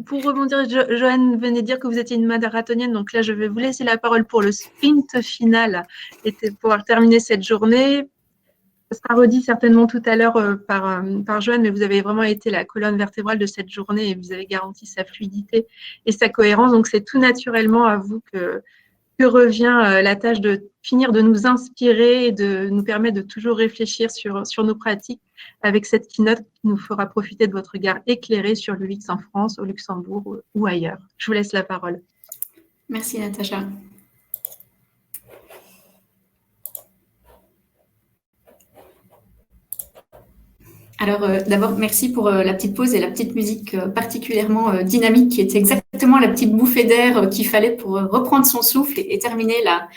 Pour rebondir, Joanne venait de dire que vous étiez une marathonienne, donc là, je vais vous laisser la parole pour le sprint final et pouvoir terminer cette journée. Ça sera redit certainement tout à l'heure par Joanne, mais vous avez vraiment été la colonne vertébrale de cette journée et vous avez garanti sa fluidité et sa cohérence. Donc, c'est tout naturellement à vous que revient la tâche de finir de nous inspirer et de nous permettre de toujours réfléchir sur nos pratiques avec cette keynote qui nous fera profiter de votre regard éclairé sur l'UX en France, au Luxembourg ou ailleurs. Je vous laisse la parole. Merci Natacha. Alors d'abord, merci pour la petite pause et la petite musique particulièrement dynamique qui était exactement la petite bouffée d'air qu'il fallait pour reprendre son souffle et terminer la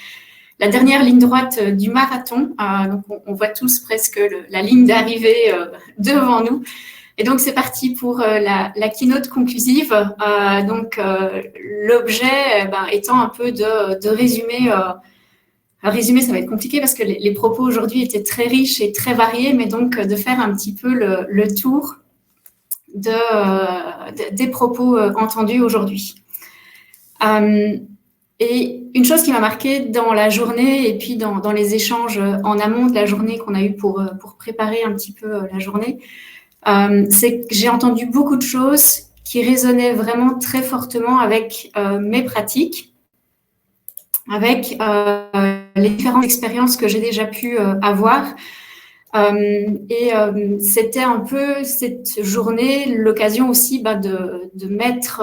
dernière ligne droite du marathon. Donc on voit tous presque la ligne d'arrivée devant nous. Et donc c'est parti pour la keynote conclusive. L'objet étant un peu de résumer. Résumer, ça va être compliqué parce que les propos aujourd'hui étaient très riches et très variés, mais donc de faire un petit peu le tour des propos entendus aujourd'hui. Et une chose qui m'a marquée dans la journée et puis dans les échanges en amont de la journée qu'on a eu pour préparer un petit peu la journée, c'est que j'ai entendu beaucoup de choses qui résonnaient vraiment très fortement avec mes pratiques, avec les différentes expériences que j'ai déjà pu avoir. C'était un peu cette journée l'occasion aussi de mettre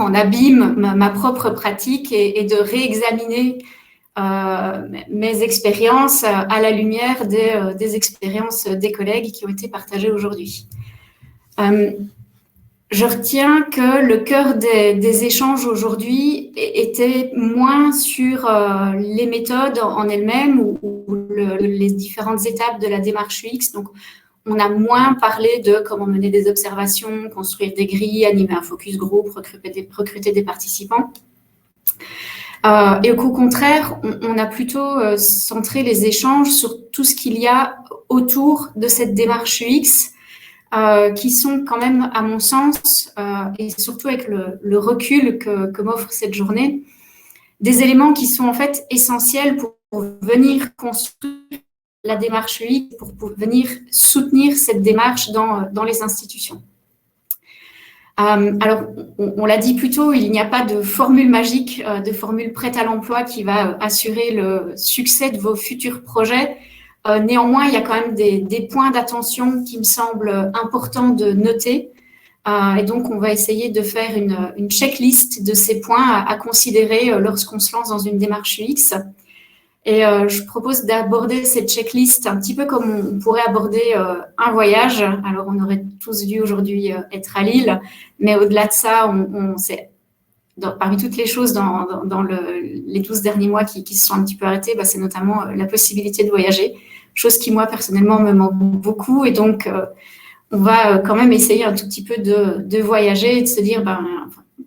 en abîme ma propre pratique et de réexaminer mes expériences à la lumière des expériences des collègues qui ont été partagées aujourd'hui. Je retiens que le cœur des échanges aujourd'hui était moins sur les méthodes en elles-mêmes ou les différentes étapes de la démarche UX. Donc, on a moins parlé de comment mener des observations, construire des grilles, animer un focus group, recruter des participants. Et au contraire, on a plutôt centré les échanges sur tout ce qu'il y a autour de cette démarche UX, qui sont quand même, à mon sens, et surtout avec le recul que m'offre cette journée, des éléments qui sont en fait essentiels pour venir construire la démarche UX, pour venir soutenir cette démarche dans les institutions. Alors, on l'a dit plus tôt, il n'y a pas de formule magique, de formule prête à l'emploi qui va assurer le succès de vos futurs projets. Néanmoins, il y a quand même des points d'attention qui me semblent importants de noter. Et donc, on va essayer de faire une checklist de ces points à considérer lorsqu'on se lance dans une démarche UX. Et je propose d'aborder cette checklist un petit peu comme on pourrait aborder un voyage. Alors, on aurait tous dû aujourd'hui être à Lille, mais au-delà de ça, on sait, parmi toutes les choses dans les 12 derniers mois qui se sont un petit peu arrêtées, c'est notamment la possibilité de voyager, chose qui, moi, personnellement, me manque beaucoup. Et donc, on va quand même essayer un tout petit peu de voyager et de se dire,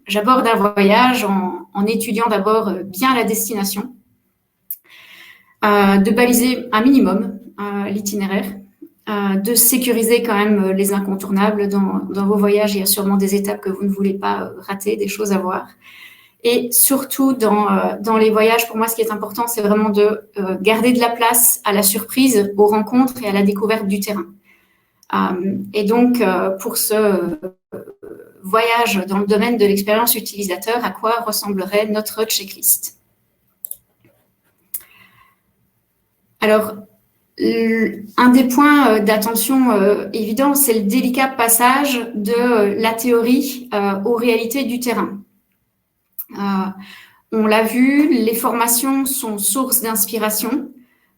j'aborde un voyage en étudiant d'abord bien la destination, de baliser un minimum l'itinéraire, de sécuriser quand même les incontournables dans vos voyages. Il y a sûrement des étapes que vous ne voulez pas rater, des choses à voir. Et surtout, dans les voyages, pour moi, ce qui est important, c'est vraiment de garder de la place à la surprise, aux rencontres et à la découverte du terrain. Et donc, pour ce voyage dans le domaine de l'expérience utilisateur, à quoi ressemblerait notre checklist ? Alors, un des points d'attention évidents, c'est le délicat passage de la théorie aux réalités du terrain. On l'a vu, les formations sont source d'inspiration,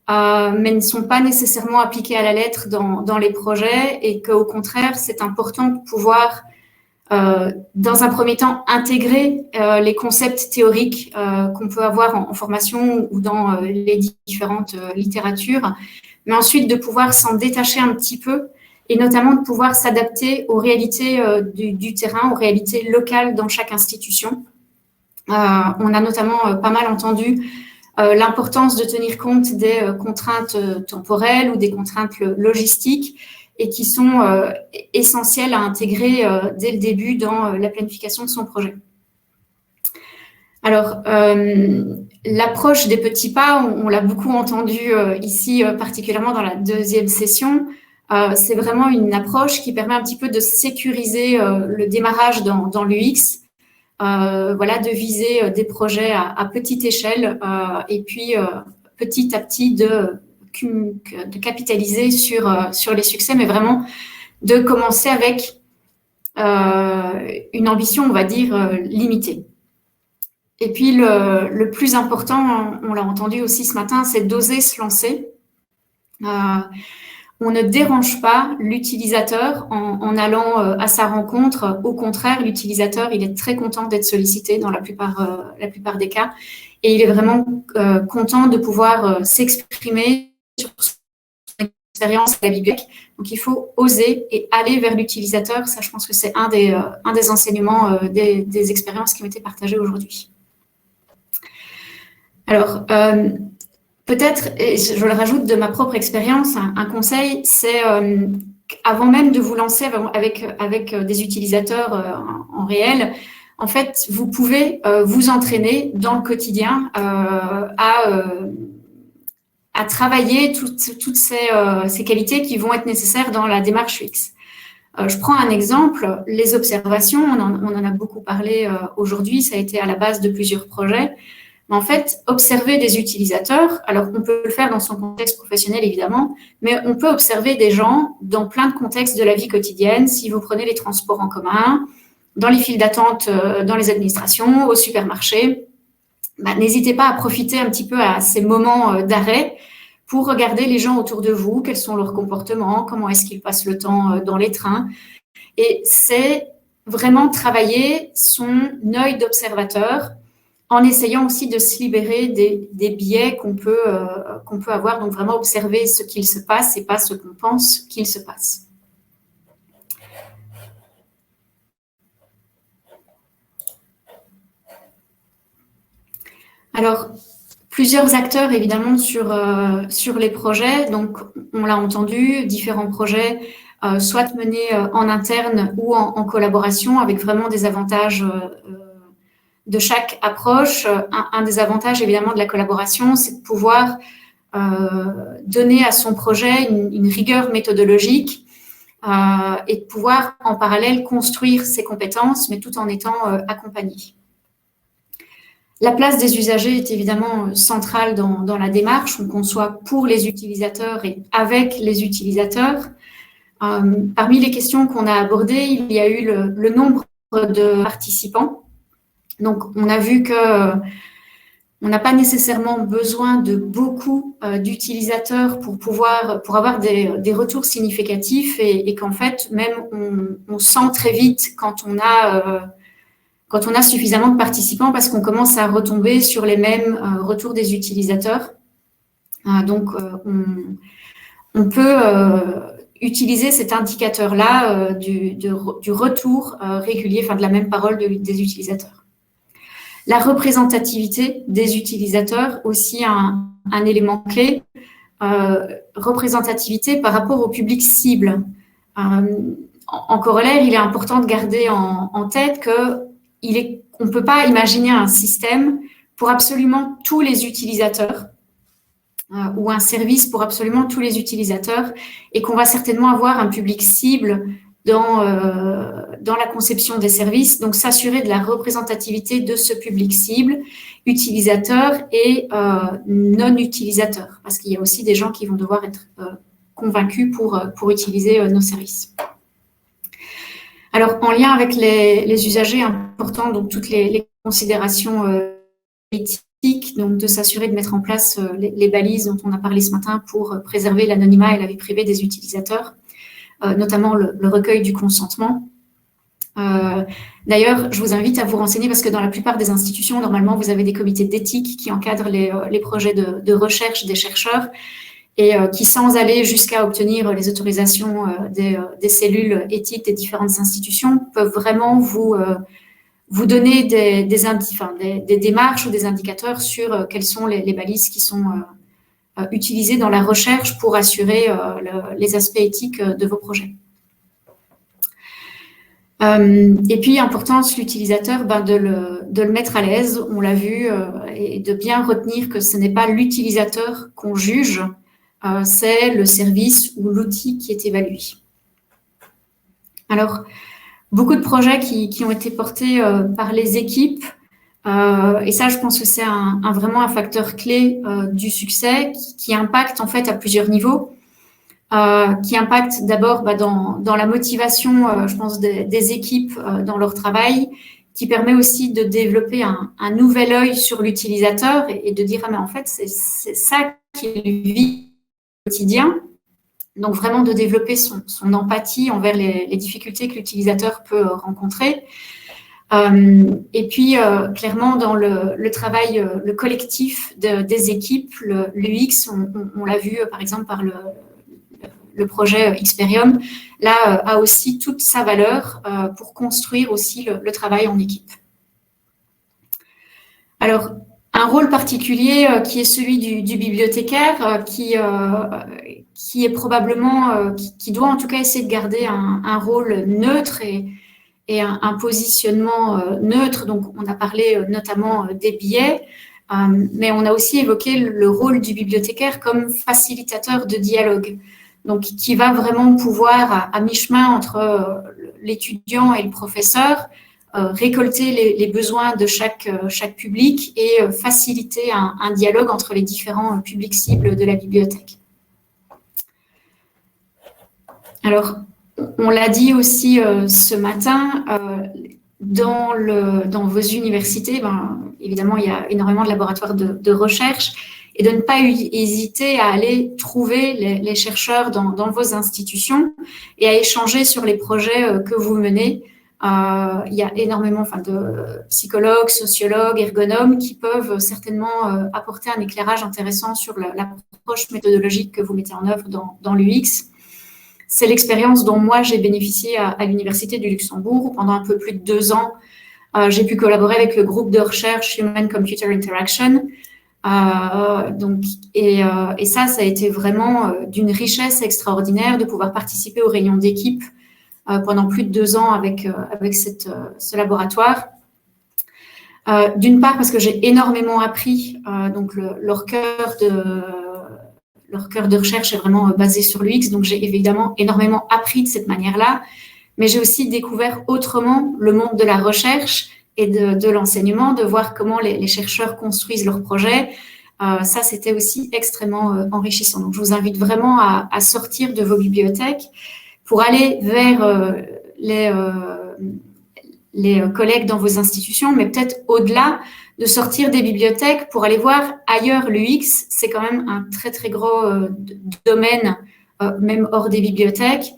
mais ne sont pas nécessairement appliquées à la lettre dans les projets et qu'au contraire, c'est important de pouvoir, dans un premier temps, intégrer les concepts théoriques qu'on peut avoir en formation ou dans les différentes littératures, mais ensuite de pouvoir s'en détacher un petit peu et notamment de pouvoir s'adapter aux réalités du terrain, aux réalités locales dans chaque institution. On a notamment pas mal entendu l'importance de tenir compte des contraintes temporelles ou des contraintes logistiques et qui sont essentielles à intégrer dès le début dans la planification de son projet. Alors, l'approche des petits pas, on l'a beaucoup entendu ici, particulièrement dans la deuxième session. C'est vraiment une approche qui permet un petit peu de sécuriser le démarrage dans l'UX, de viser des projets à petite échelle et puis petit à petit de capitaliser sur les succès, mais vraiment de commencer avec une ambition, on va dire, limitée. Et puis, le plus important, on l'a entendu aussi ce matin, c'est d'oser se lancer. On ne dérange pas l'utilisateur en allant à sa rencontre. Au contraire, l'utilisateur, il est très content d'être sollicité dans la plupart des cas. Et il est vraiment content de pouvoir s'exprimer sur son expérience à la bibliothèque. Donc, il faut oser et aller vers l'utilisateur. Ça, je pense que c'est un des enseignements des expériences qui ont été partagées aujourd'hui. Alors, peut-être, et je le rajoute de ma propre expérience, un conseil, c'est avant même de vous lancer avec des utilisateurs en réel, en fait, vous pouvez vous entraîner dans le quotidien à travailler toutes ces qualités qui vont être nécessaires dans la démarche UX. Je prends un exemple, les observations, on en a beaucoup parlé aujourd'hui, ça a été à la base de plusieurs projets. En fait, observer des utilisateurs, alors on peut le faire dans son contexte professionnel évidemment, mais on peut observer des gens dans plein de contextes de la vie quotidienne. Si vous prenez les transports en commun, dans les files d'attente dans les administrations, au supermarché, n'hésitez pas à profiter un petit peu à ces moments d'arrêt pour regarder les gens autour de vous, quels sont leurs comportements, comment est-ce qu'ils passent le temps dans les trains. Et c'est vraiment travailler son œil d'observateur en essayant aussi de se libérer des biais qu'on peut avoir, donc vraiment observer ce qu'il se passe et pas ce qu'on pense qu'il se passe. Alors, plusieurs acteurs évidemment sur les projets, donc on l'a entendu, différents projets, soit menés en interne ou en collaboration, avec vraiment des avantages de chaque approche. Un des avantages, évidemment, de la collaboration, c'est de pouvoir donner à son projet une rigueur méthodologique et de pouvoir, en parallèle, construire ses compétences, mais tout en étant accompagné. La place des usagers est évidemment centrale dans la démarche. On conçoit pour les utilisateurs et avec les utilisateurs. Parmi les questions qu'on a abordées, il y a eu le nombre de participants. Donc, on a vu qu'on n'a pas nécessairement besoin de beaucoup d'utilisateurs pour avoir des retours significatifs et qu'en fait, même on sent très vite quand on a suffisamment de participants parce qu'on commence à retomber sur les mêmes retours des utilisateurs. Donc, on peut utiliser cet indicateur-là du retour régulier, de la même parole des utilisateurs. La représentativité des utilisateurs, aussi un élément clé. Représentativité par rapport au public cible. En corollaire, il est important de garder en tête qu'on ne peut pas imaginer un système pour absolument tous les utilisateurs ou un service pour absolument tous les utilisateurs et qu'on va certainement avoir un public cible dans la conception des services, donc s'assurer de la représentativité de ce public cible, utilisateur et non utilisateur, parce qu'il y a aussi des gens qui vont devoir être convaincus pour utiliser nos services. Alors, en lien avec les usagers importants, donc toutes les considérations éthiques, donc de s'assurer de mettre en place les balises dont on a parlé ce matin pour préserver l'anonymat et la vie privée des utilisateurs, notamment le recueil du consentement. D'ailleurs, je vous invite à vous renseigner parce que dans la plupart des institutions, normalement, vous avez des comités d'éthique qui encadrent les projets de recherche des chercheurs et qui, sans aller jusqu'à obtenir les autorisations des cellules éthiques des différentes institutions, peuvent vraiment vous donner des démarches ou des indicateurs sur quelles sont les balises qui sont utiliser dans la recherche pour assurer les aspects éthiques de vos projets. Et puis, importance, l'utilisateur, de le mettre à l'aise, on l'a vu, et de bien retenir que ce n'est pas l'utilisateur qu'on juge, c'est le service ou l'outil qui est évalué. Alors, beaucoup de projets qui ont été portés par les équipes, et ça, je pense que c'est vraiment un facteur clé du succès qui impacte en fait à plusieurs niveaux. Qui impacte d'abord dans la motivation, je pense, des équipes dans leur travail, qui permet aussi de développer un nouvel œil sur l'utilisateur et de dire, ah, mais en fait, c'est ça qu'il vit au quotidien. Donc, vraiment de développer son empathie envers les difficultés que l'utilisateur peut rencontrer. Et puis, clairement, dans le travail, le collectif des équipes, l'UX, on l'a vu, par exemple, par le projet Xperium, là, a aussi toute sa valeur pour construire aussi le travail en équipe. Alors, un rôle particulier qui est celui du bibliothécaire, qui est probablement, qui doit en tout cas essayer de garder un rôle neutre et un positionnement neutre. Donc, on a parlé notamment des biais, mais on a aussi évoqué le rôle du bibliothécaire comme facilitateur de dialogue. Donc, qui va vraiment pouvoir, à mi-chemin entre l'étudiant et le professeur, récolter les besoins de chaque public et faciliter un dialogue entre les différents publics cibles de la bibliothèque. Alors, on l'a dit aussi ce matin, dans vos universités, évidemment, il y a énormément de laboratoires de recherche, et de ne pas hésiter à aller trouver les chercheurs dans vos institutions et à échanger sur les projets que vous menez. Il y a énormément de psychologues, sociologues, ergonomes qui peuvent certainement apporter un éclairage intéressant sur l'approche méthodologique que vous mettez en œuvre dans l'UX. C'est l'expérience dont moi j'ai bénéficié à l'Université du Luxembourg. Pendant un peu plus de 2 ans, j'ai pu collaborer avec le groupe de recherche Human Computer Interaction. Et ça a été vraiment d'une richesse extraordinaire de pouvoir participer aux réunions d'équipe pendant plus de 2 ans avec ce laboratoire. D'une part parce que j'ai énormément appris, donc leur cœur de recherche est vraiment basé sur l'UX, donc j'ai évidemment énormément appris de cette manière-là, mais j'ai aussi découvert autrement le monde de la recherche et de l'enseignement, de voir comment les chercheurs construisent leurs projets. Ça, c'était aussi extrêmement enrichissant. Donc, je vous invite vraiment à sortir de vos bibliothèques pour aller vers les collègues dans vos institutions, mais peut-être au-delà, de sortir des bibliothèques pour aller voir ailleurs l'UX. C'est quand même un très, très gros domaine, même hors des bibliothèques.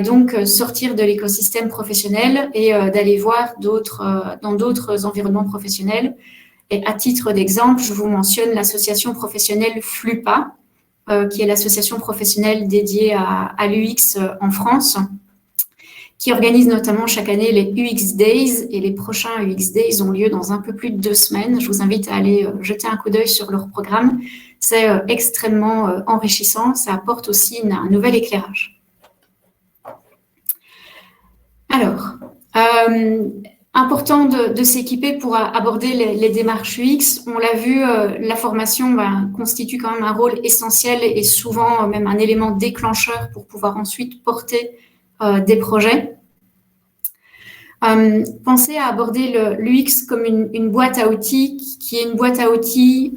Donc, sortir de l'écosystème professionnel et d'aller voir dans d'autres environnements professionnels. Et à titre d'exemple, je vous mentionne l'association professionnelle FLUPA, qui est l'association professionnelle dédiée à l'UX en France, qui organise notamment chaque année les UX Days, et les prochains UX Days ont lieu dans un peu plus de 2 semaines. Je vous invite à aller jeter un coup d'œil sur leur programme. C'est extrêmement enrichissant, ça apporte aussi un nouvel éclairage. Alors, important de s'équiper pour aborder les démarches UX. On l'a vu, la formation constitue quand même un rôle essentiel et souvent même un élément déclencheur pour pouvoir ensuite porter des projets. Pensez à aborder l'UX comme une boîte à outils qui est une boîte à outils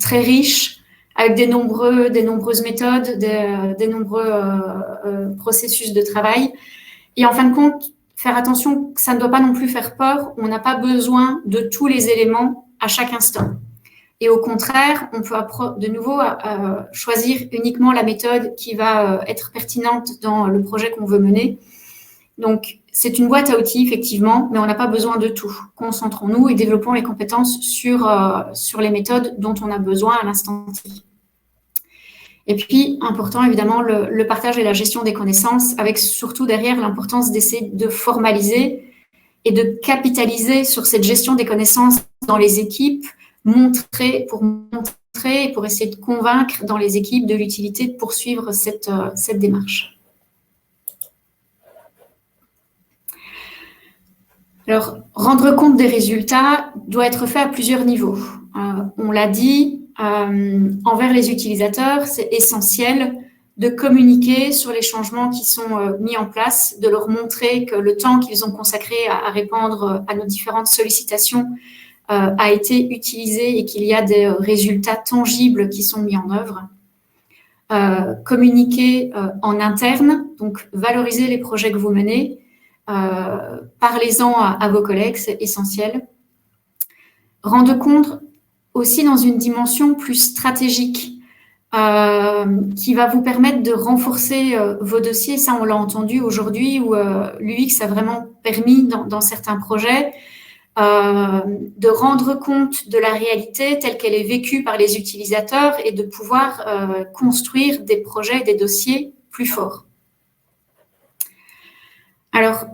très riche, avec des nombreuses méthodes, des nombreux processus de travail. Et en fin de compte, faire attention que ça ne doit pas non plus faire peur. On n'a pas besoin de tous les éléments à chaque instant. Et au contraire, on peut de nouveau choisir uniquement la méthode qui va être pertinente dans le projet qu'on veut mener. Donc, c'est une boîte à outils, effectivement, mais on n'a pas besoin de tout. Concentrons-nous et développons les compétences sur les méthodes dont on a besoin à l'instant T. Et puis, important, évidemment, le partage et la gestion des connaissances, avec surtout derrière l'importance d'essayer de formaliser et de capitaliser sur cette gestion des connaissances dans les équipes, pour montrer montrer et pour essayer de convaincre dans les équipes de l'utilité de poursuivre cette démarche. Alors, rendre compte des résultats doit être fait à plusieurs niveaux. On l'a dit, envers les utilisateurs, c'est essentiel de communiquer sur les changements qui sont mis en place, de leur montrer que le temps qu'ils ont consacré à répondre à nos différentes sollicitations a été utilisé et qu'il y a des résultats tangibles qui sont mis en œuvre. Communiquer en interne, donc valoriser les projets que vous menez, parlez-en à vos collègues, c'est essentiel. Rendre compte aussi dans une dimension plus stratégique qui va vous permettre de renforcer vos dossiers. Ça, on l'a entendu aujourd'hui où l'UX a vraiment permis dans certains projets de rendre compte de la réalité telle qu'elle est vécue par les utilisateurs et de pouvoir construire des projets, des dossiers plus forts. Alors,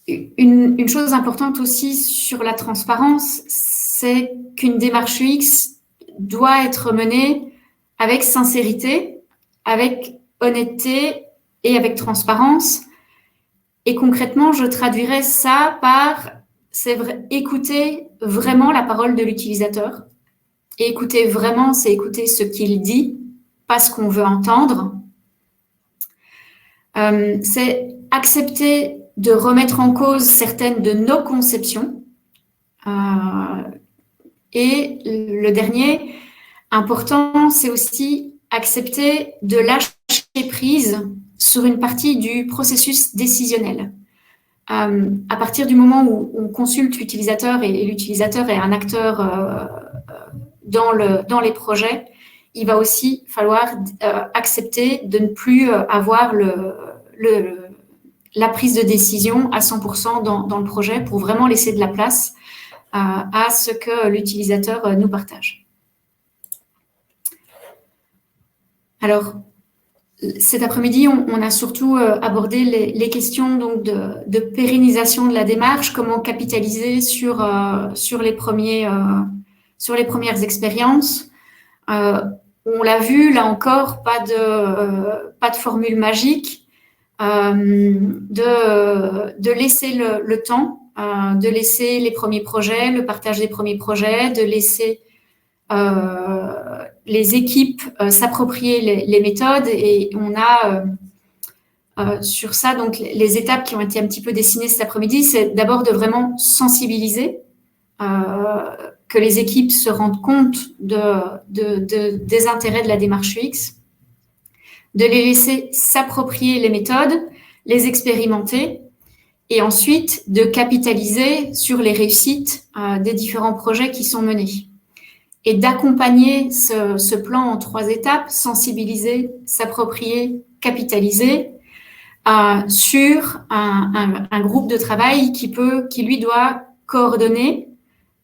une chose importante aussi sur la transparence, c'est qu'une démarche UX doit être menée avec sincérité, avec honnêteté et avec transparence. Et concrètement, je traduirais ça par écouter vraiment la parole de l'utilisateur. Et écouter vraiment, c'est écouter ce qu'il dit, pas ce qu'on veut entendre. C'est accepter de remettre en cause certaines de nos conceptions. Et le dernier, important, c'est aussi accepter de lâcher prise sur une partie du processus décisionnel. À partir du moment où on consulte l'utilisateur et l'utilisateur est un acteur dans les projets, il va aussi falloir accepter de ne plus avoir la prise de décision à 100% dans le projet pour vraiment laisser de la place à ce que l'utilisateur nous partage. Alors, cet après-midi, on a surtout abordé les questions donc, de pérennisation de la démarche, comment capitaliser sur les premières expériences. On l'a vu, là encore, pas de formule magique, de laisser le temps, de laisser les premiers projets, le partage des premiers projets, de laisser les équipes s'approprier les méthodes. Et on a sur ça donc les étapes qui ont été un petit peu dessinées cet après-midi, c'est d'abord de vraiment sensibiliser, que les équipes se rendent compte des intérêts de la démarche UX, de les laisser s'approprier les méthodes, les expérimenter, et ensuite de capitaliser sur les réussites des différents projets qui sont menés. Et d'accompagner ce plan en 3 étapes, sensibiliser, s'approprier, capitaliser, sur un groupe de travail qui lui doit coordonner,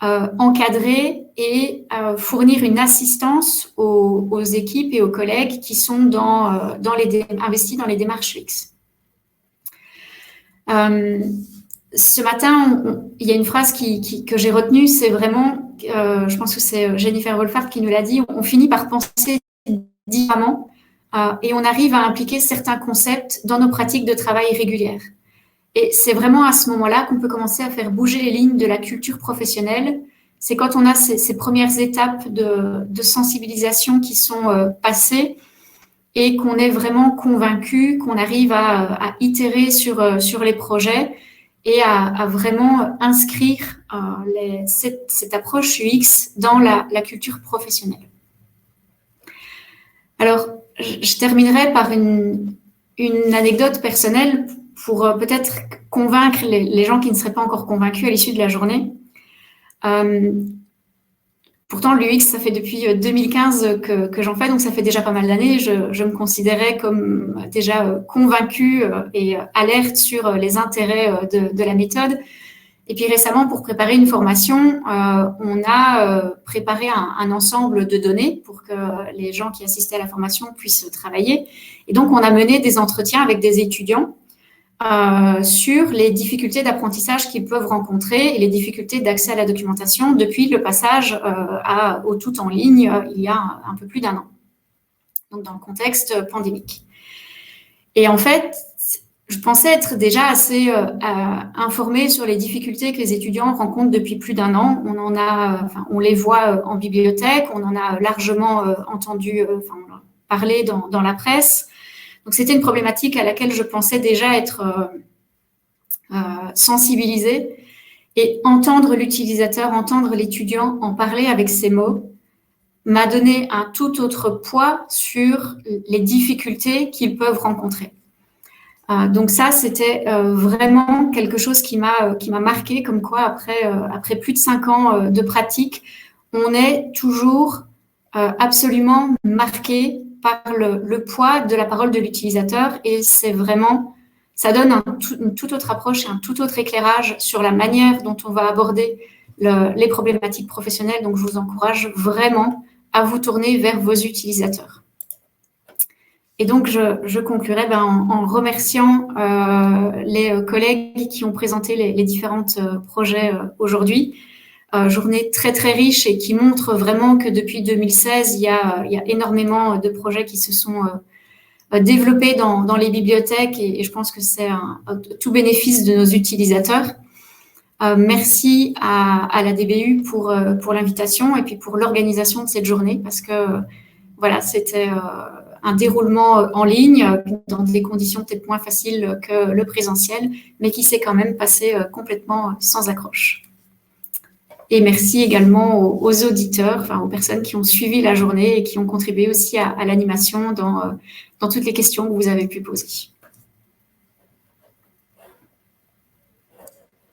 encadrer et fournir une assistance aux équipes et aux collègues qui sont investis dans les démarches UX. Ce matin, il y a une phrase que j'ai retenue, c'est vraiment, je pense que c'est Jennifer Wolfhard qui nous l'a dit, on finit par penser différemment et on arrive à impliquer certains concepts dans nos pratiques de travail régulières. Et c'est vraiment à ce moment-là qu'on peut commencer à faire bouger les lignes de la culture professionnelle. C'est quand on a ces premières étapes de sensibilisation qui sont passées et qu'on est vraiment convaincu, qu'on arrive à itérer sur les projets et à vraiment inscrire cette approche UX dans la culture professionnelle. Alors, je terminerai par une anecdote personnelle pour peut-être convaincre les gens qui ne seraient pas encore convaincus à l'issue de la journée. Pourtant, l'UX, ça fait depuis 2015 que j'en fais, donc ça fait déjà pas mal d'années. Je me considérais comme déjà convaincue et alerte sur les intérêts de la méthode. Et puis récemment, pour préparer une formation, on a préparé un ensemble de données pour que les gens qui assistaient à la formation puissent travailler. Et donc, on a mené des entretiens avec des étudiants sur les difficultés d'apprentissage qu'ils peuvent rencontrer et les difficultés d'accès à la documentation depuis le passage au tout en ligne il y a un peu plus d'1 an, donc dans le contexte pandémique. Et en fait, je pensais être déjà assez informée sur les difficultés que les étudiants rencontrent depuis plus d'1 an. On les voit en bibliothèque, on en a largement entendu parler dans la presse. Donc, c'était une problématique à laquelle je pensais déjà être sensibilisée, et entendre l'utilisateur, entendre l'étudiant en parler avec ses mots m'a donné un tout autre poids sur les difficultés qu'ils peuvent rencontrer. Donc ça, c'était vraiment quelque chose qui m'a marqué, comme quoi après plus de 5 ans de pratique, on est toujours absolument marqué par le poids de la parole de l'utilisateur, et c'est vraiment, ça donne une toute autre approche et un tout autre éclairage sur la manière dont on va aborder les problématiques professionnelles. Donc, je vous encourage vraiment à vous tourner vers vos utilisateurs. Et donc, je conclurai en remerciant les collègues qui ont présenté les différents projets aujourd'hui. Journée très, très riche et qui montre vraiment que depuis 2016, il y a énormément de projets qui se sont développés dans les bibliothèques, et je pense que c'est un tout bénéfice de nos utilisateurs. Merci à la DBU pour l'invitation et puis pour l'organisation de cette journée, parce que voilà, c'était un déroulement en ligne dans des conditions peut-être moins faciles que le présentiel, mais qui s'est quand même passé complètement sans accroche. Et merci également aux auditeurs, aux personnes qui ont suivi la journée et qui ont contribué aussi à l'animation dans toutes les questions que vous avez pu poser.